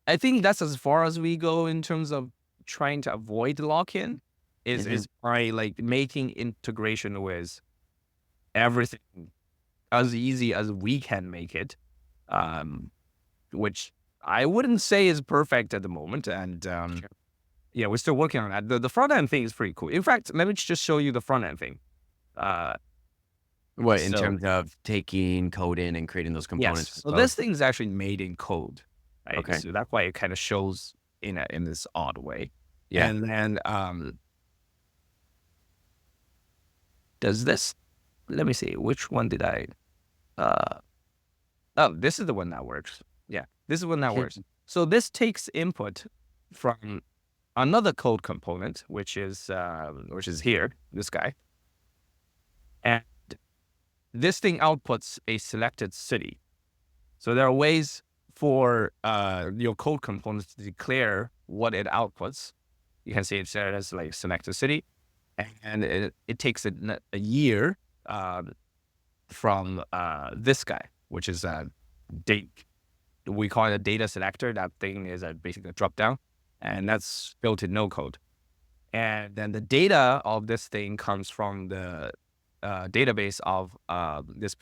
I think that's as far as we go in terms of trying to avoid lock-in is by like making integration with everything as easy as we can make it, which I wouldn't say is perfect at the moment. And yeah, we're still working on that. The front end thing is pretty cool. In fact, let me just show you the front end thing. What in terms of taking code in and creating those components? Yes. So this thing is actually made in code. Right? Okay. So that's why it kind of shows in this odd way. Yeah. And then does this? Let me see. Which one did I? Oh, this is the one that works. Yeah, this is one that works. So this takes input from another code component, which is here, this guy, and this thing outputs a selected city. So there are ways for your code components to declare what it outputs. You can see it said as like select a city, and it takes a year from this guy, which is a date. We call it a data selector. That thing is basically a drop down, and that's built in NoCode. And then the data of this thing comes from the database of this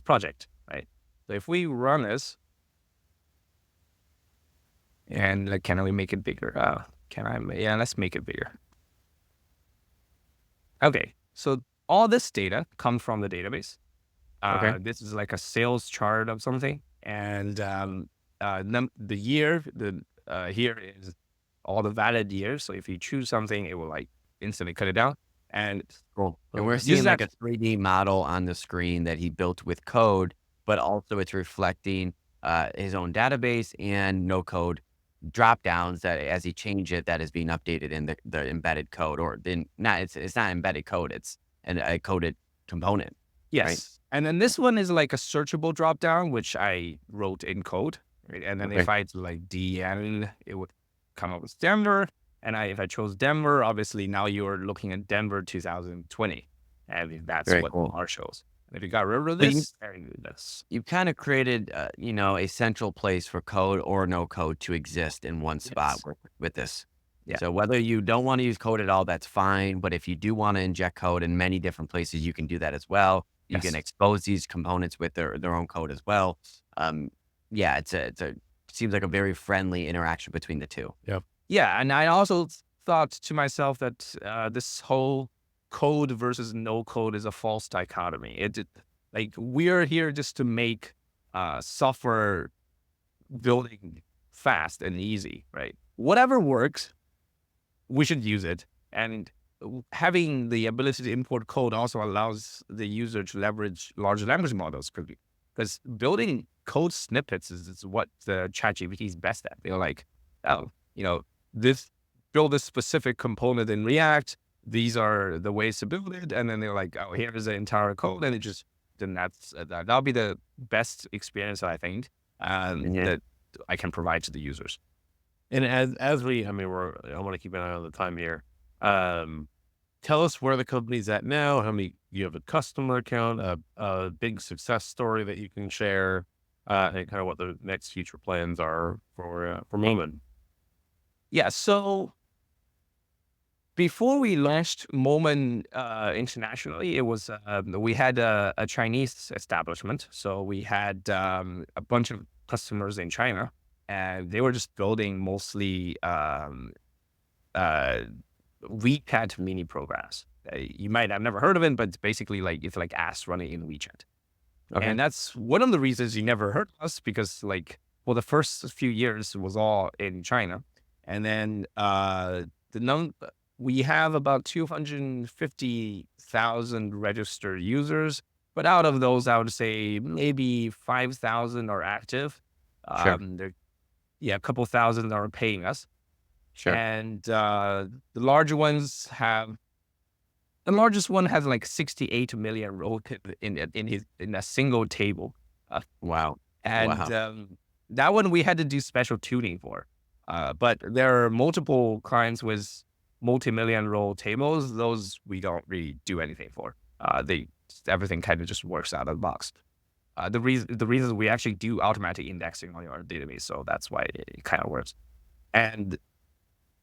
project, right? So if we run this, and like, can we make it bigger? Yeah, let's make it bigger. Okay, so all this data comes from the database. Okay. This is like a sales chart of something, and the year, here is all the valid years. So if you choose something, it will like instantly cut it down. And Cool. And we're seeing like a 3D model on the screen that he built with code, but also it's reflecting his own database and NoCode drop downs that as he changed it, that is being updated in the embedded code, or then it's not embedded code, it's a coded component. yes. Right. And then this one is like a searchable drop down, which I wrote in code. Right? And then if I like DN, it would come up with Denver. And if I chose Denver, obviously now you're looking at Denver 2020. And that's Very what cool. R shows. And if you got rid of So this, very good. you kind of created, a central place for code or no code to exist in one spot Yes. with this. Yeah. So whether you don't want to use code at all, that's fine. But if you do want to inject code in many different places, you can do that as well. You can Yes. expose these components with their own code as well. Yeah, seems like a very friendly interaction between the two. Yeah, and I also thought to myself that this whole code versus no code is a false dichotomy. Like we're here just to make software building fast and easy, right? Whatever works, we should use it. And having the ability to import code also allows the user to leverage large language models quickly. Because building code snippets is what the ChatGPT is best at. They're like, oh, build this specific component in React. These are the ways to build it. And then they're like, oh, here's the entire code. And then that'll be the best experience, I think, that I can provide to the users. And as we, I want to keep an eye on the time here. Tell us where the company's at now. How many you have a customer account, a big success story that you can share, and kind of what the next future plans are for Momen. Yeah. So before we launched Momen internationally, it was we had a Chinese establishment. So we had a bunch of customers in China, and they were just building mostly WeChat mini programs. You might have never heard of it, but it's basically it's like apps running in WeChat. Okay. And that's one of the reasons you never heard of us, because the first few years was all in China. And then we have about 250,000 registered users, but out of those, I would say maybe 5,000 are active. Sure. A couple thousand are paying us. Sure. And the largest one has like 68 million rows in a single table. Wow. And that one we had to do special tuning for. But there are multiple clients with multi-million row tables. Those we don't really do anything for. Everything kind of just works out of the box. The reason we actually do automatic indexing on our database, so that's why it kind of works. And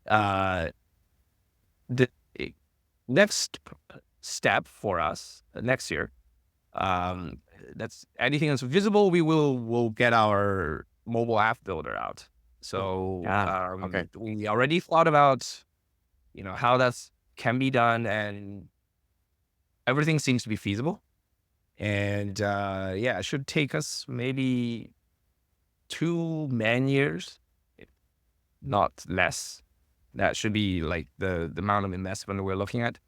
the next step for us next year, that's anything that's visible, we'll get our mobile app builder out. So okay. We already thought about how that can be done, and everything seems to be feasible. And it should take us maybe 2 man-years, not less. That should be like the amount of investment we're looking at.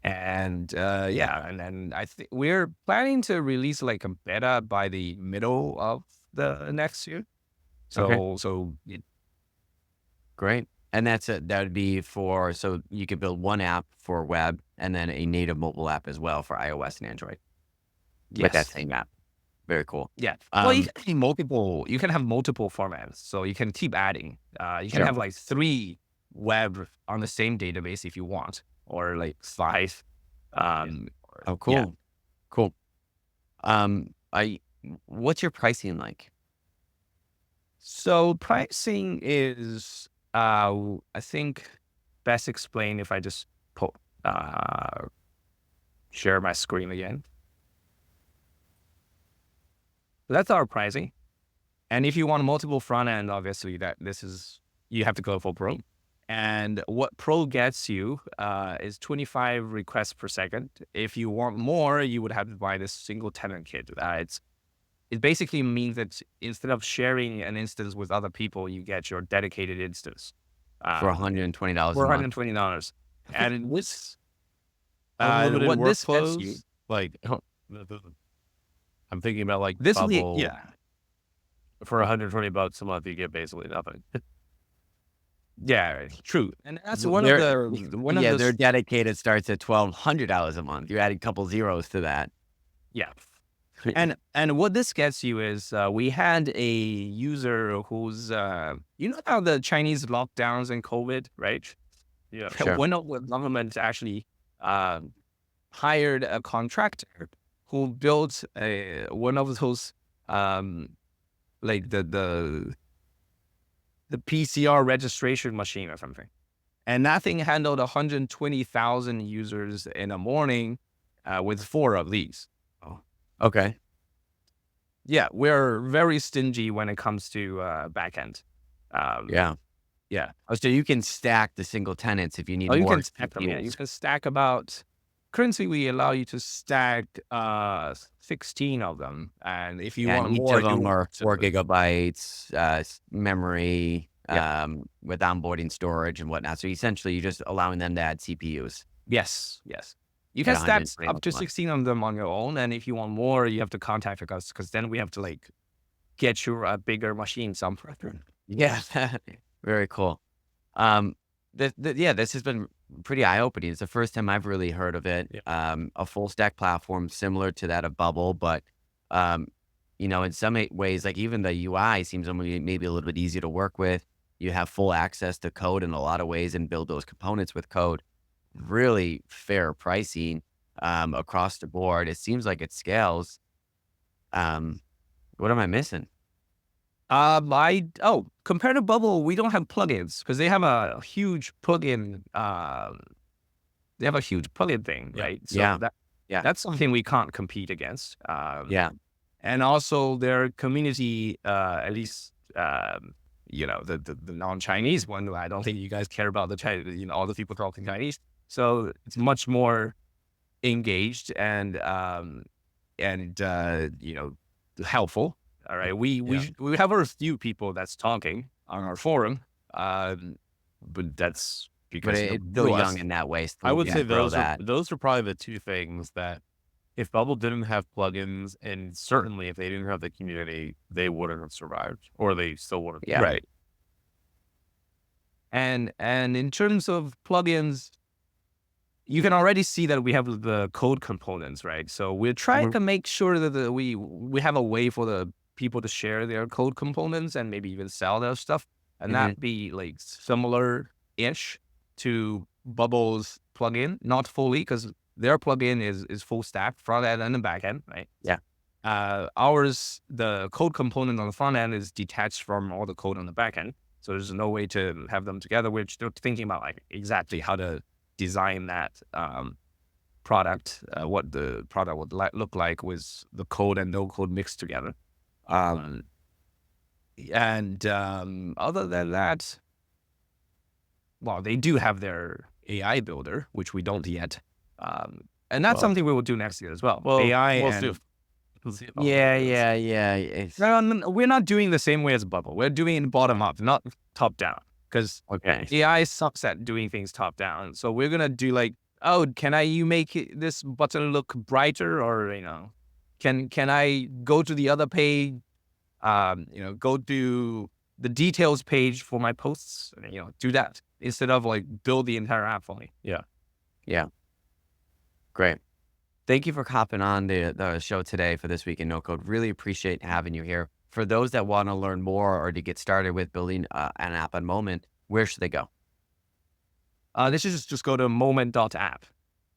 And and then I think we're planning to release like a beta by the middle of the next year. Great. And that would be so you could build one app for web and then a native mobile app as well for iOS and Android. Yes. With that same app. Very cool. Yeah. Well, you can have multiple formats. So you can keep adding. You can have like 3 web on the same database if you want, or like 5. Oh, cool. Yeah. Cool. What's your pricing like? So pricing is, I think, best explained if I just share my screen again. So that's our pricing. And if you want multiple front end, obviously you have to go for Pro. And what Pro gets you is 25 requests per second. If you want more, you would have to buy this single tenant kit. It basically means that instead of sharing an instance with other people, you get your dedicated instance. For $120 For a month. $120. And Unlimited what this gets you, like, I'm thinking about like this Bubble. For $120 a month, you get basically nothing. Yeah, true. And that's their dedicated starts at $1,200 a month. You add a couple zeros to that. Yeah. And what this gets you is we had a user who's how the Chinese lockdowns and COVID, right? Yeah. Sure. One of the government actually hired a contractor who built one of those like the PCR registration machine or something. And that thing handled 120,000 users in a morning with 4 of these. Okay. Yeah, we're very stingy when it comes to backend. Yeah. Yeah. Oh, so you can stack the single tenants if you need Oh, you more can stack them. Yeah, you CPUs. can stack about. Currently, we allow you to stack 16 of them, and if you Yeah, want and each more, of them you are 4 gigabytes memory with onboarding storage and whatnot. So essentially, you're just allowing them to add CPUs yes. You at can stack 120 up to a month. 16 of them on your own, and if you want more, you have to contact us because then we have to like get you a bigger machine somewhere. Yeah, very cool. This has been pretty eye-opening. It's the first time I've really heard of it. A full stack platform similar to that of Bubble, but in some ways, like even the UI seems maybe a little bit easier to work with. You have full access to code in a lot of ways and build those components with code. Really fair pricing across the board. It seems like it scales. What am I missing? Compared to Bubble, we don't have plugins because they have a huge plugin. They have a huge plugin thing, right? So that's something we can't compete against. And also their community, at least the non-Chinese one. I don't think you guys care about the Chinese, all the people talking Chinese. So it's much more engaged and helpful. All right, we have a few people that's talking on our forum, but that's because it's still young in that way. I would say grow those are probably the two things that if Bubble didn't have plugins, and certainly if they didn't have the community, they wouldn't have survived, or they still wouldn't. Yeah. Right. And in terms of plugins, you can already see that we have the code components, right? So we're trying to make sure that we have a way for the people to share their code components and maybe even sell their stuff, and that be like similar-ish to Bubble's plugin, not fully because their plugin is full stack, front end and the back end, right? Yeah. Ours, the code component on the front end is detached from all the code on the back end, so there's no way to have them together. We're still thinking about like exactly how to design that product, what the product would look like with the code and no code mixed together. Other than that, well, they do have their AI builder, which we don't yet. And that's something we will do next year as well. AI We'll see Yeah. we're not doing the same way as Bubble. We're doing it bottom up, not top down. Because AI sucks at doing things top down. So we're gonna do like, you make this button look brighter, or can I go to the other page? Go to the details page for my posts. Do that instead of like build the entire app for me. Yeah. Great. Thank you for hopping on the show today for This Week in No Code. Really appreciate having you here. For those that want to learn more or to get started with building an app on Moment, where should they go? This is just go to moment.app,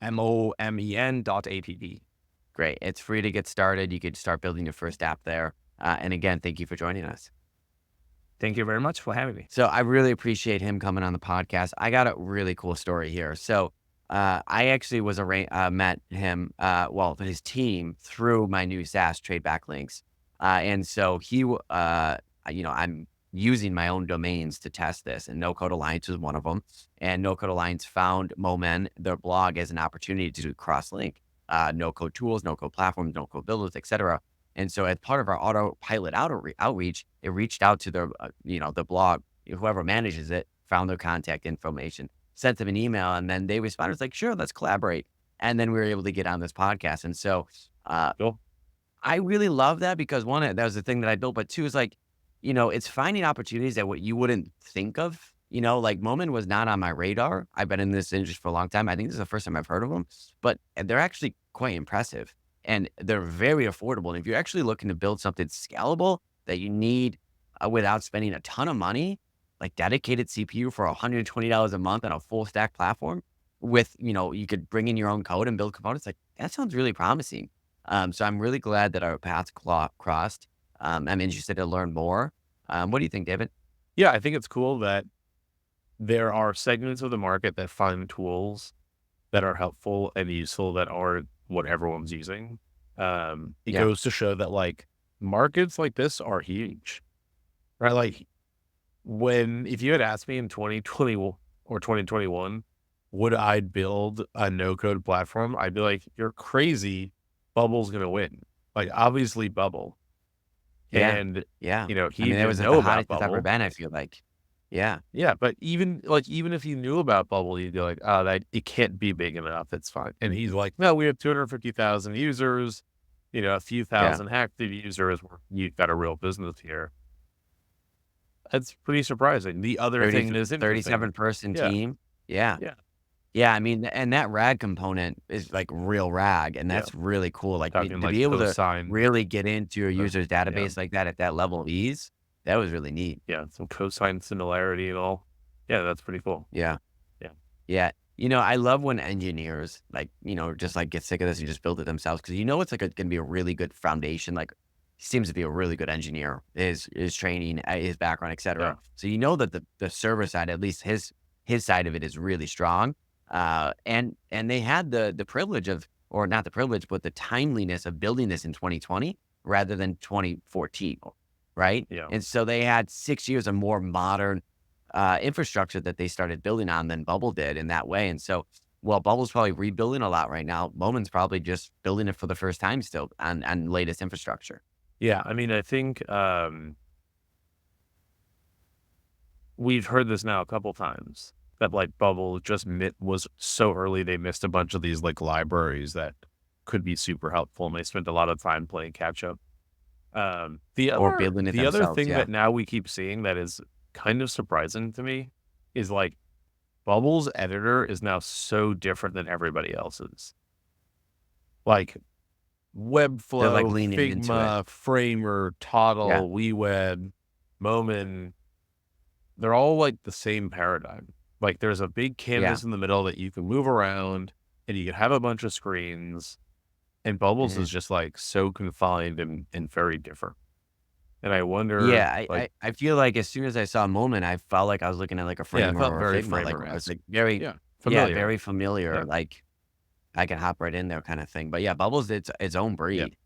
MOMEN.app. Great. It's free to get started. You could start building your first app there. And again, thank you for joining us. Thank you very much for having me. So I really appreciate him coming on the podcast. I got a really cool story here. So I actually was met him, his team through my new SaaS trade backlinks. And so I'm using my own domains to test this, and NoCode Alliance was one of them. And NoCode Alliance found Momen, their blog, as an opportunity to do cross-link no-code tools, no-code platforms, no-code builders, etc. And so as part of our autopilot outreach, it reached out to their, the blog, whoever manages it, found their contact information, sent them an email, and then they responded like, sure, let's collaborate. And then we were able to get on this podcast. And so I really love that because one, that was the thing that I built, but two is like, it's finding opportunities that what you wouldn't think of, like Moment was not on my radar. I've been in this industry for a long time. I think this is the first time I've heard of them, but they're actually quite impressive and they're very affordable. And if you're actually looking to build something scalable that you need without spending a ton of money, like dedicated CPU for $120 a month on a full stack platform, with, you could bring in your own code and build components. Like, that sounds really promising. So I'm really glad that our paths crossed. I'm interested to learn more. What do you think, David? Yeah, I think it's cool that there are segments of the market that find tools that are helpful and useful that aren't what everyone's using. It Yeah. goes to show that like markets like this are huge, right? Like if you had asked me in 2020 or 2021, would I build a no-code platform? I'd be like, you're crazy. Bubble's going to win. Like obviously Bubble. Yeah. And, Yeah. he I mean, that didn't was the know about hottest it's ever Bubble. been, I feel like. Yeah. Yeah, but even if you knew about Bubble, you'd be like, oh, that it can't be big enough. It's fine. And he's like, no, we have 250,000 users, a few Yeah. thousand active users. You've got a real business here. That's pretty surprising. The other thing is interesting. 37-person Yeah, team. Yeah. yeah, Yeah. I mean, and that RAG component is like real RAG, and yeah. that's really cool. Like, Talking to like be able to cosine. really get into a user's Yeah, database like that at that level of ease, that was really neat. yeah, some cosine similarity and all. Yeah, that's pretty cool. Yeah. Yeah, Yeah. I love when engineers just like get sick of this and just build it themselves, because it's like going to be a really good foundation. Like, he seems to be a really good engineer, his training, his background, yeah, etc. So that the server side, at least his side of it, is really strong. And they had the privilege of, or not the privilege, but the timeliness of building this in 2020 rather than 2014, right? yeah. And so they had 6 years of more modern infrastructure that they started building on than Bubble did in that way. And so, while Bubble's probably rebuilding a lot right now, Momen's probably just building it for the first time still on latest infrastructure. Yeah, I mean, I think we've heard this now a couple times that like Bubble just was so early they missed a bunch of these like libraries that could be super helpful, and they spent a lot of time playing catch up. Or building it The other themselves, thing yeah. that now we keep seeing that is kind of surprising to me is like Bubble's editor is now so different than everybody else's. Like They're like Webflow, leaning into it. Figma, Framer, Yeah. Toddle, WeWeb, Moment, they're all like the same paradigm. Like there's a big Yeah. canvas in the middle that you can move around and you can have a bunch of screens. And Bubbles Mhm. is just like so confined and very different. And I wonder, Yeah, like, I feel like as soon as I saw Moment, I felt like I was looking at like a yeah, it Framer felt or a very Figma. Like, I was Framer-esque. like very, Yeah, yeah, familiar. very familiar. Yeah, Like, I can hop right in there kind of thing. But yeah, Bubble's its own yeah. breed,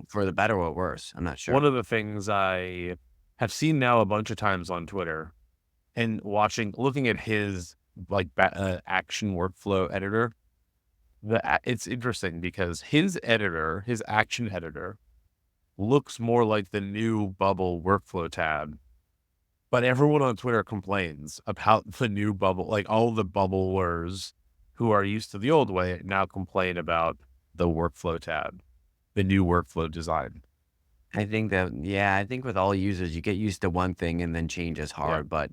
for the better or worse. I'm not sure. One of the things I have seen now a bunch of times on Twitter and looking at his like action workflow editor, it's interesting because his action editor, looks more like the new Bubble workflow tab. But everyone on Twitter complains about the new Bubble, like all the Bubblers who are used to the old way now complain about the workflow tab, the new workflow design. I think with all users, you get used to one thing and then change is Yeah, hard. But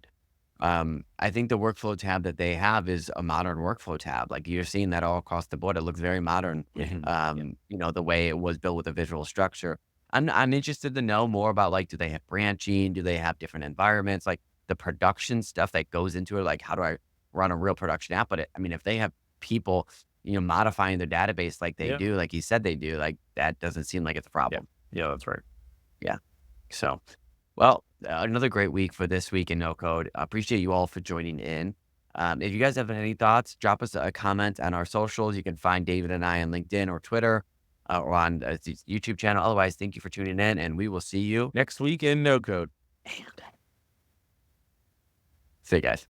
I think the workflow tab that they have is a modern workflow tab. Like, you're seeing that all across the board. It looks very modern. yeah, The way it was built with a visual structure. I'm interested to know more about, like, do they have branching? Do they have different environments? Like, the production stuff that goes into it. Like, how do I run a real production app? But if they have people, modifying their database like they yeah, do, like you said they do, like, that doesn't seem like it's a yeah, problem. yeah. That's right. Yeah. So, well, another great week for this week in No Code. Appreciate you all for joining in. If you guys have any thoughts, drop us a comment on our socials. You can find David and I on LinkedIn or Twitter, or on the YouTube channel. Otherwise, thank you for tuning in, and we will see you Next week in No Code. See you guys.